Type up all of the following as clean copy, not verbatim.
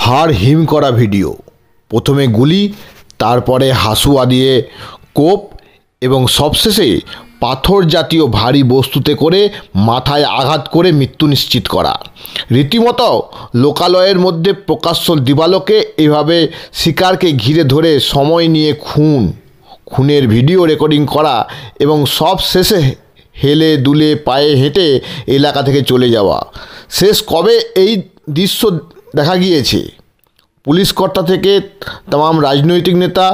হাড় হিম করা ভিডিও। প্রথমে গুলি, তারপরে হাসুয়া দিয়ে কোপ এবং সবশেষে পাথর জাতীয় ভারী বস্তুতে করে মাথায় আঘাত করে মৃত্যু নিশ্চিত করা। রীতিমতো লোকালয়ের মধ্যে প্রকাশ্য দিবালোকে এভাবে শিকারকে ঘিরে ধরে সময় নিয়ে খুনের ভিডিও রেকর্ডিং করা এবং সব শেষে হেলে দুলে পায়ে হেঁটে এলাকা থেকে চলে যাওয়া। শেষ কবে এই দৃশ্য দেখা গিয়েছে? পুলিশ কর্তা থেকে তামাম রাজনৈতিক নেতা,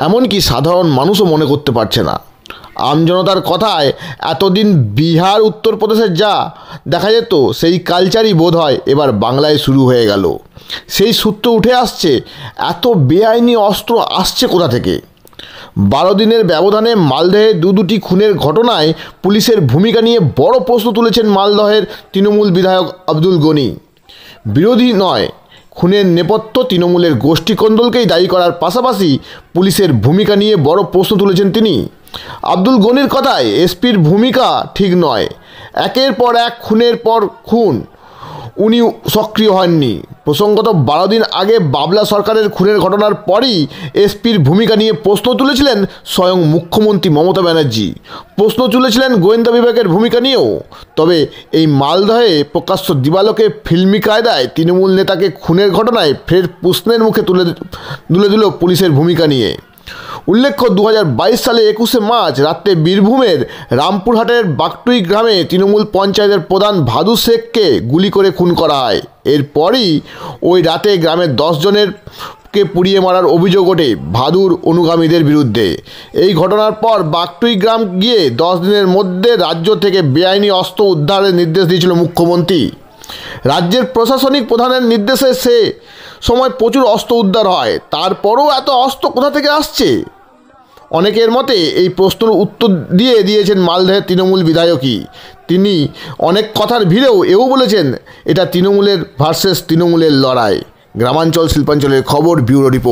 এমনকি সাধারণ মানুষও মনে করতে পারছে না। আমজনতার কথায় এতদিন বিহার উত্তরপ্রদেশে যা দেখা যেত সেই কালচারই বোধ হয় এবার বাংলায় শুরু হয়ে গেল। সেই সূত্র উঠে আসছে, এত বেআইনি অস্ত্র আসছে কোথা থেকে? 12 দিনের ব্যবধানে মালদহে দুটি খুনের ঘটনায় পুলিশের ভূমিকা নিয়ে বড় প্রশ্ন তুলেছেন মালদহের তৃণমূল বিধায়ক আব্দুল গনি। বিরোধী নয়, খুনের নেপথ্য তৃণমূলের গোষ্ঠীকন্দলকেই দায়ী করার পাশাপাশি পুলিশের ভূমিকা নিয়ে বড় প্রশ্ন তুলেছেন তিনি। আব্দুল গনির কথায় এসপির ভূমিকা ঠিক নয়। একের পর এক খুনের পর খুন, উনি সক্রিয় হননি। প্রসঙ্গত 12 দিন আগে বাবলা সরকারের খুনের ঘটনার পরই এসপির ভূমিকা নিয়ে প্রশ্ন তুলেছিলেন স্বয়ং মুখ্যমন্ত্রী মমতা ব্যানার্জি। প্রশ্ন তুলেছিলেন গোয়েন্দা বিভাগের ভূমিকা নিয়েও। তবে এই মালদহে প্রকাশ্য দিবালোকে ফিল্মি কায়দায় তৃণমূল নেতাকে খুনের ঘটনায় ফের প্রশ্নের মুখে তুলে দিল পুলিশের ভূমিকা নিয়ে। উল্লেখ্য, 2022 সালে 21শে মার্চ রাত্রে বীরভূমের রামপুরহাটের বাগটুই গ্রামে তৃণমূল পঞ্চায়েতের প্রধান ভাদু শেখকে গুলি করে খুন করা হয়। এরপরই ওই রাতে গ্রামের 10 জনেরকে পুড়িয়ে মারার অভিযোগ ওঠে ভাদুর অনুগামীদের বিরুদ্ধে। এই ঘটনার পর বাগটুই গ্রাম গিয়ে 10 দিনের মধ্যে রাজ্য থেকে বেআইনি অস্ত্র উদ্ধারের নির্দেশ দিয়েছিল মুখ্যমন্ত্রী। রাজ্যের প্রশাসনিক প্রধানের নির্দেশে সে সময় প্রচুর অস্ত্র উদ্ধার হয়। তারপরও এত অস্ত্র কোথা থেকে আসছে? অনেকের মতে এই প্রশ্নের উত্তর দিয়েছেন মালদহের তৃণমূল বিধায়কই। তিনি অনেক কথার ভিড়েও এও বলেছেন, এটা তৃণমূলের ভার্সেস তৃণমূলের লড়াই। গ্রামাঞ্চল শিল্পাঞ্চলের খবর, ব্যুরো রিপোর্ট।